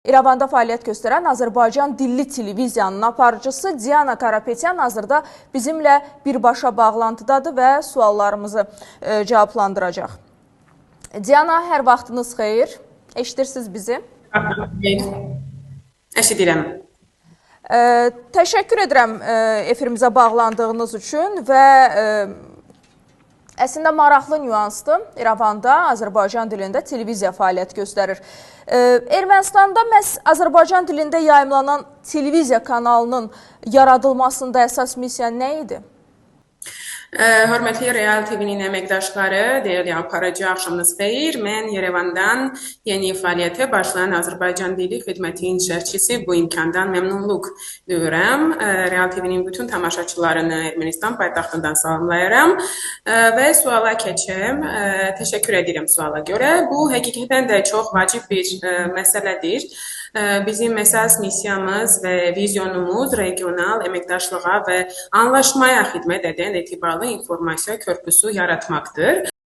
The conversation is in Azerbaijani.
İrəvanda fəaliyyət göstərən Azərbaycan dilli televiziyanın aparıcısı Diana Karapetyan hazırda bizimlə birbaşa bağlantıdadır və suallarımızı cavablandıracaq. Diana, hər vaxtınız xeyir. Eşidirsiniz bizi? Eşidirəm. Təşəkkür edirəm efirimizə bağlandığınız üçün və əslində maraqlı nüansdır. İrəvanda Azərbaycan dilində televiziya fəaliyyət göstərir. Ermənistanda məhz Azərbaycan dilində yayımlanan televiziya kanalının yaradılmasında əsas missiya nə idi? Hörmətli Real TV-nin əməkdaşları, dəyərli aparıcı, axşamınız xeyir. Mən Yerevandan yeni fəaliyyətə başlayan Azərbaycan dili xidməti inşaatçısı bu imkandan məmnunluq duyuram. Real TV-nin bütün tamaşaçılarını Ermənistan paytaxtından salamlayıram və suala keçəm. Təşəkkür edirəm suala görə. Bu həqiqətən də çox vacib bir məsələdir. Bizim əsas missiyamız və vizyonumuz regional əməkdaşlığa və anlaşmaya xidmət edən etibarlı informasiya körpüsü yaratmaqdır.